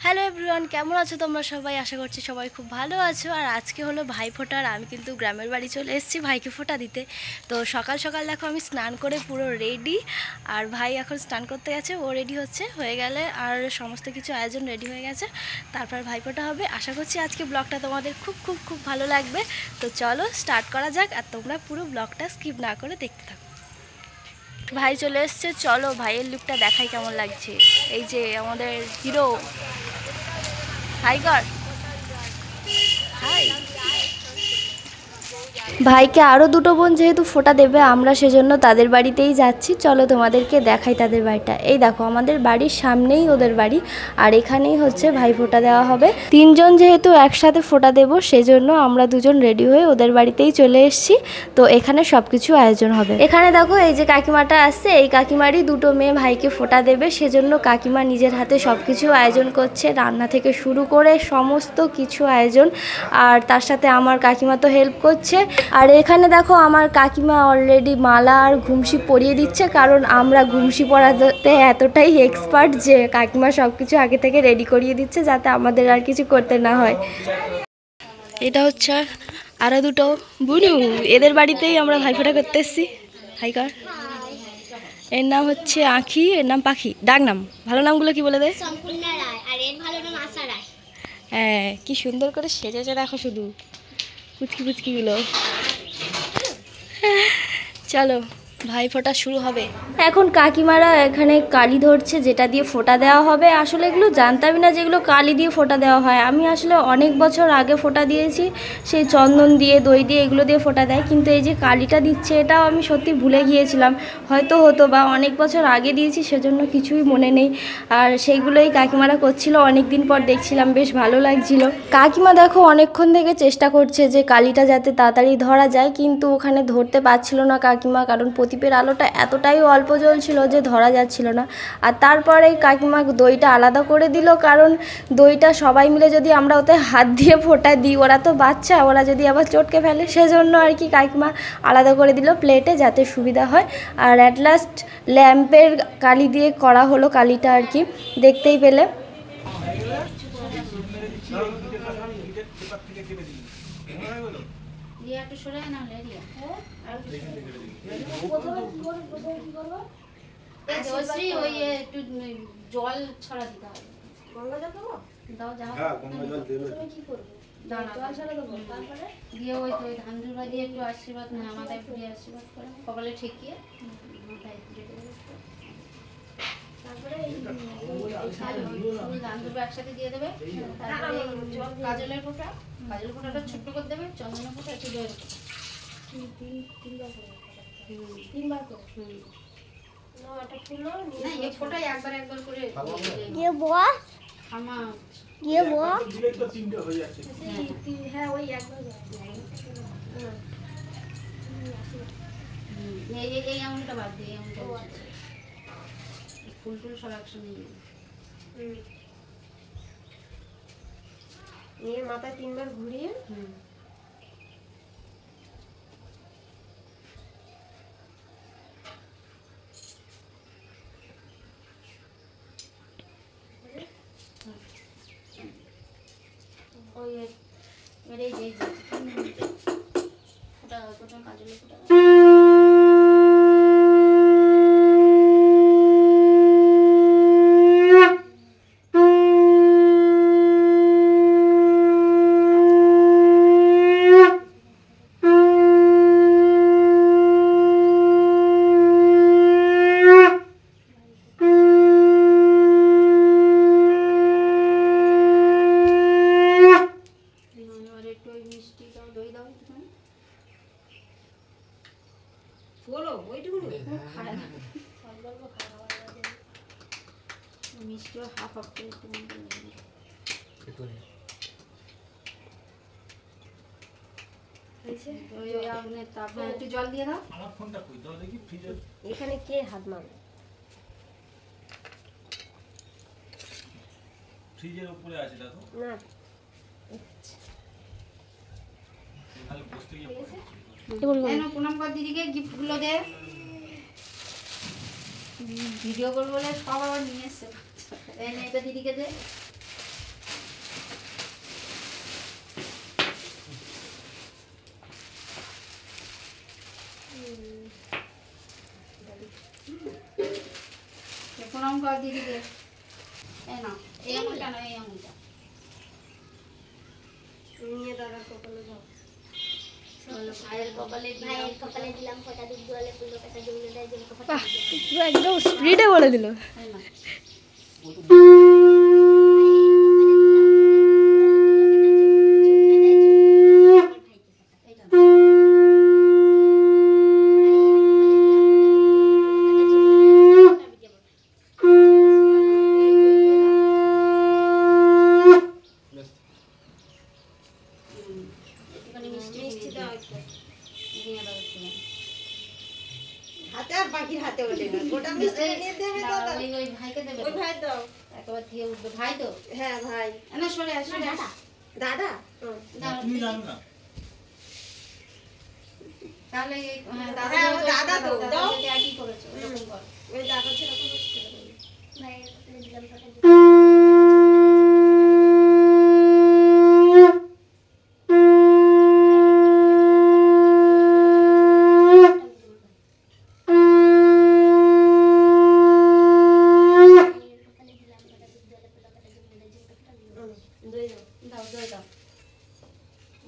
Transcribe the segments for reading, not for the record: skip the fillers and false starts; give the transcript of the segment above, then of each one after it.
Hello everyone, কেমন আছো তোমরা সবাই? আশা করছি সবাই খুব ভালো আছো। আর আজকে হলো ভাই ফোঁটার। আমি কিন্তু গ্রামের বাড়ি চলে এসেছি ভাইকে ফোঁটা দিতে। তো সকাল সকাল দেখো আমি স্নান করে পুরো রেডি, আর ভাই এখন স্নান করতে গেছে, ও রেডি হয়ে গেলে আর সমস্ত কিছু আয়োজন রেডি হয়ে গেছে, তারপর ভাই ফোঁটা হবে। আশা করছি আজকে ব্লগটা তোমাদের খুব খুব খুব ভালো লাগবে। তো চলো স্টার্ট করা যাক, আর তোমরা পুরো ব্লগটা স্কিপ না করে দেখতে থাকো। ভাই চলে এসছে, চলো ভাইয়ের লুকটা দেখাই কেমন লাগছে। এই যে আমাদের হিরো। হাই কর, হাই। ভাইকে আরও দুটো বোন যেহেতু ফোঁটা দেবে, আমরা সেজন্য তাদের বাড়িতেই যাচ্ছি। চলো তোমাদেরকে দেখাই তাদের বাড়িটা। এই দেখো আমাদের বাড়ির সামনেই ওদের বাড়ি, আর এখানেই হচ্ছে ভাই ফোঁটা দেওয়া হবে। তিনজন যেহেতু একসাথে ফোঁটা দেবো, সেজন্য আমরা দুজন রেডি হয়ে ওদের বাড়িতেই চলে এসেছি। তো এখানে সব কিছু আয়োজন হবে। এখানে দেখো এই যে কাকিমাটা আসছে, এই কাকিমারই দুটো মেয়ে ভাইকে ফোঁটা দেবে, সেজন্য কাকিমা নিজের হাতে সব কিছু আয়োজন করছে, রান্না থেকে শুরু করে সমস্ত কিছু আয়োজন। আর তার সাথে আমার কাকিমা তো হেল্প করছে। আর এখানে দেখো আমার কাকিমা অলরেডি মালা আর ঘুমসি পরিয়ে দিচ্ছে, কারণ আমরা ঘুমসি পরাতে এতটাই এক্সপার্ট যে কাকিমা সব কিছু আগে থেকে রেডি করিয়ে দিচ্ছে, যাতে আমাদের আর কিছু করতে না হয়। এটা হচ্ছে আরও দুটো বুনু, এদের বাড়িতেই আমরা ভাইফোঁটা করতে এসেছি। হাইকার, এর নাম হচ্ছে আঁখি, এর নাম পাখি। ডাক নাম, ভালো নামগুলো কি বলে দেয়? হ্যাঁ, কি সুন্দর করে সেজেছে দেখো, শুধু পুচকি পুচকিগুলো। চলো ভাই ফোঁটা শুরু হবে। এখন কাকিমারা এখানে কালি ধরছে, যেটা দিয়ে ফোঁটা দেওয়া হবে। আসলে এগুলো জানতামই না যেগুলো কালি দিয়ে ফোঁটা দেওয়া হয়। আমি আসলে অনেক বছর আগে ফোঁটা দিয়েছি, সেই চন্দন দিয়ে দই দিয়ে এগুলো দিয়ে ফোঁটা দেয়, কিন্তু এই যে কালিটা দিচ্ছে এটাও আমি সত্যি ভুলে গিয়েছিলাম। হয়তো হতো বা অনেক বছর আগে দিয়েছি, সেজন্য কিছুই মনে নেই। আর সেইগুলোই কাকিমারা করছিল, অনেক দিন পর দেখছিলাম, বেশ ভালো লাগছিল। কাকিমা দেখো অনেকক্ষণ থেকে চেষ্টা করছে যে কালিটা যাতে তাড়াতাড়ি ধরা যায়, কিন্তু ওখানে ধরতে পারছিল না কাকিমা, কারণ প্রদীপের আলোটা এতটাই অল্প জ্বলছিল যে ধরা যাচ্ছিল না। আর তারপরে কাকিমা দইটা আলাদা করে দিল, কারণ দইটা সবাই মিলে যদি আমরা ওতে হাত দিয়ে ফোঁটা দিই, ওরা তো বাচ্চা, ওরা যদি আবার চটকে ফেলে, সেজন্য আর কি কাকিমা আলাদা করে দিল প্লেটে, যাতে সুবিধা হয়। আর অ্যাট লাস্ট ল্যাম্পের কালি দিয়ে করা হলো কালিটা, আর কি দেখতেই পেলে। জল ছড়া দিতে হবে। গঙ্গা জল দেবো? দাও, যাও। হ্যাঁ, গঙ্গা জল দেবে। তুমি কি করবে? জল ছড়া দেবো, তারপরে দিয়ে ওই তো ধান জুড়া দিয়ে একটু আশীর্বাদ, না মাথায় ফুটিয়ে আশীর্বাদ করে, কপালে ঠেকিয়ে মাথায় ফুটিয়ে দেবে। তারপরে এই ধান জুড়া একসাথে দিয়ে দেবে। তারপরে কাজলের ফোঁটা, কাজলের ফোঁটাটা ছোট্ট করে দেবে। চন্দনের ফোঁটা একটু দিয়ে দেবে। তিনবার করে। ফুল টুল সব একসঙ্গে নিয়ে মাথায় তিনবার ঘুরিয়ে কাজলের ফোঁটা। মিষ্টিও হাফ হাফ করে একটু জল দিয়ে দাও। এখানে কে হাত মারবে? ফ্রিজের উপরে আছে দেখো না। প্রণাম কর দিদিকে, গিফটগুলো দে। ভিডিও করবো বলে সব আবার নিয়ে এসছে। এটা দিদিকে দে। দাও দিদিকে। এই নাও, এই আঙুলটা নাও, এই আঙুলটা নিয়ে দাদার কপালে দাও। ভাইয়ের কপালে দিলাম ফোঁটা, দুধ দুয়ারে পড়লো কাটা, জমে দেয় জমকে ফোঁটা। বাহ, পুরো একদম স্পিডে বলে দিল। এই নাও। এইটা নাও। একটুখানি মিষ্টি দাও, একটু দিয়ে দাও একটুখানি। হাতে আর বাকির হাতে ওঠে না, গোটা মিষ্টি নিয়ে দেবে দাও, দাদা। ওই ভাইকে দেবে ওই তো? ভাই দাও। একবার দিয়ে উঠবে ভাই তো? হ্যাঁ ভাই। না সরে আস, সরে আস। দাদা হুম। দাও, তুমি জানো না তাহলে হ্যাঁ, দাদা ও দাদা তো, দাও। একই করেছো, ওরকম করো। ওই দাদা সেরকম হচ্ছে না। ভাইয়ের কপালে দিলাম ফোঁটা, দুধ দুয়ারে দই দাও। দাও, দই দাও।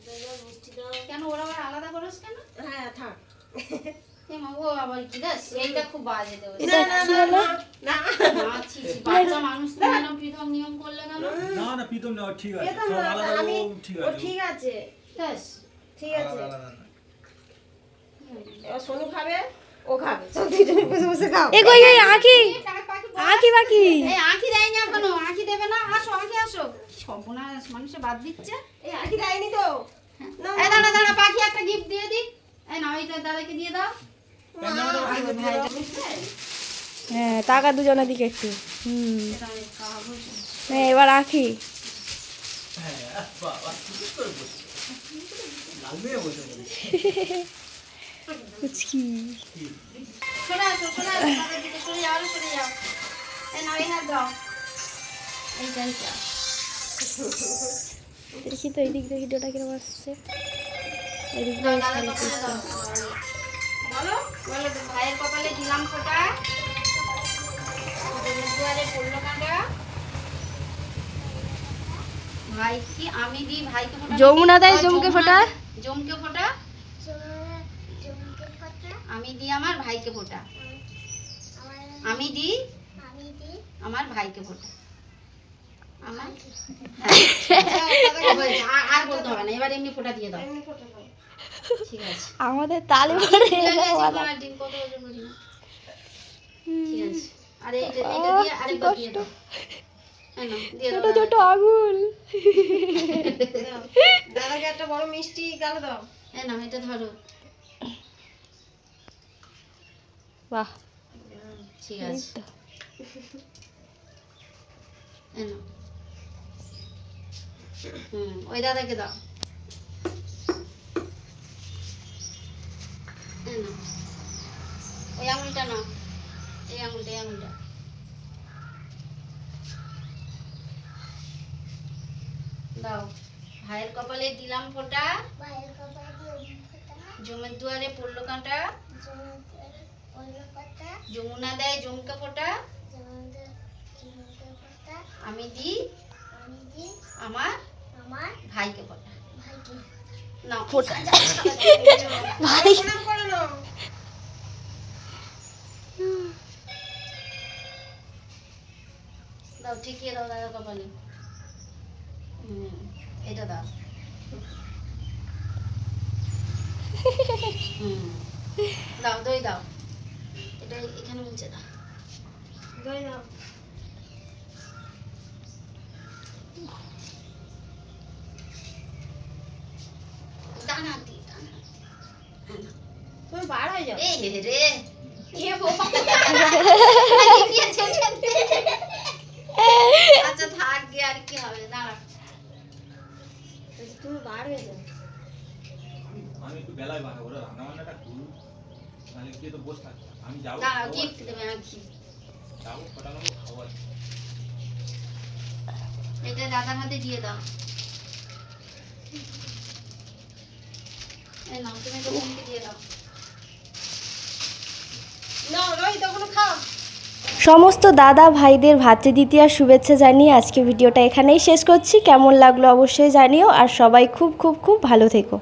দই দাও, মিষ্টি দাও। কেন ওরা আবার আলাদা করিস কেন? হ্যাঁ থাক। এ মা, ও আবার কি দাস? এইটা খুব বাজে দেবে। না না কি না হলো? না। না, ছি, ছি, বাচ্চা মানুষ তুমি এরকম পৃথক নিয়ম করলে কেন? না না প্রীতম না, ও ঠিক আছে, এ তো সব না, আলাদা আলাদা, আমি ও ঠিক ও আছে, ঠিক আছে, দাস, ঠিক আছে। আলাদা আলাদা না। এবার সোনু খাবে, ও খাবে, সব দুজনে বসে বসে খাও। এ কই এই আঁকি পাখি আঁকি বাকি। এই আঁখি দেয়নি এখনো, আঁখি দেবে না? আসো, আঁখি আসো। সর্বনাশ, মানুষে বাদ দিচ্ছে। এই আখি দেয়নি তো। না, এই দাঁড়া দাঁড়া, পাখি একটা গিফট দিয়ে দিই। এই নাও, এইটা দাদাকে দিয়ে দাও। ভাইটা হ্যাঁ, টাকা দুজনের দিকে একটু। এটা আমি খাওয়াবো। হ্যাঁ, এবার আঁকি। হ্যাঁ, বাবা, কি করে বলছো? লাল মেয়ে বলছো বলে। কুচকি। কি? সরে আসো, সরে আসো, দাদার দিকে সরে যাও, আরো সরে যাও। এই নাও, এই হাত দাও। এইটা, এইটা। দেখি তো এদিক দিয়ে ভিডিওটা কিরকম আসছে। এদিক দাও, দিয়ে দাদার কপালে দাও। বলো, বলো, ভাইয়ের কপালে দিলাম ফোঁটা, দুয়ারে পড়লো কাঁটা। ভাই কি আমি দিই ভাইকে ফোঁটা? যমুনা দেয় ও, জমকে যমুনা ফোঁটা। দেয় জমকে ফোঁটা। জমকে ফোঁটা, আমি দিই আমার ভাইকে ফোঁটা। আমার আমি দিই আমি দিই আমার ভাইকে ফোঁটা। আমার হ্যাঁ। হয়েছে, আর বলতে হবে না, এবার এমনি ফোঁটা দিয়ে দাও। এমনি ফটো দাও। ঠিক আছে। আমাদের তালে পড়ে আমার ডিম কত ওজন করি না। ঠিক আছে। আর এইটা দিয়ে আরেকবার দিয়ে দাও। এই নাও, দিয়ে দাও ছোট ছোট আঙুল। দাও। দাদাকে একটা বড় মিষ্টি গাল দাও। এই নাও, এটা ধরো। বাহ, ঠিক এই আছে। তো। এই নাও। ওই দাদাকে দাও। এই নাও। ওই আঙুলটা নাও, এই আঙুলটা, এই আঙুলটা। দাও। ভাইয়ের কপালে দিলাম ফোঁটা, ভাইয়ের কপালে দিলাম ফোঁটা, জমের দুয়ারে পড়লো কাঁটা। জমকে পড়লো কাঁটা, যমুনা দেয় জমকে ফোঁটা, জমকে ফোঁটা, আমি দিই আমি দিই আমার আমার ভাইকে ফোঁটা। ভাইকে। নাও ফোঁটা। ভাই প্রণাম করে নাও। দাও, ঠিকিয়ে দাও দাদা কপালে। এটা দাও। দাও, দই দাও। এটা এখানে মুছে দাও। দই দাও। দানা দি, দানা। তুমি বার হয়ে যাও। এই হে রে, এ বাবা। আচ্ছা থাক গিয়ে, আর কি হবে, দাঁড়া। তুমি বার হয়ে যাও। আমি একটু বেলায় বানাবো, ওরা রান্না বান্নাটা করুক, নাহলে কে তো বসে থাকবে। আমি যাবো, দাঁড়াও, খাবো, গিফট দেবে আঁকি। যাবো, ফোটা নেবো, খাবো আর কি। এটা দাদার হাতে দিয়ে দাও। এই নাও, তুমি তো বোনকে দিয়ে দাও। নাও রোহিত ওগুলো খাও। সমস্ত দাদা ভাইদের ভাতৃদ্বিতীয়ার শুভেচ্ছা জানিয়ে আজকে ভিডিওটা এখানেই শেষ করছি। কেমন লাগলো অবশ্যই জানিও, আর সবাই খুব খুব খুব ভালো থেকো।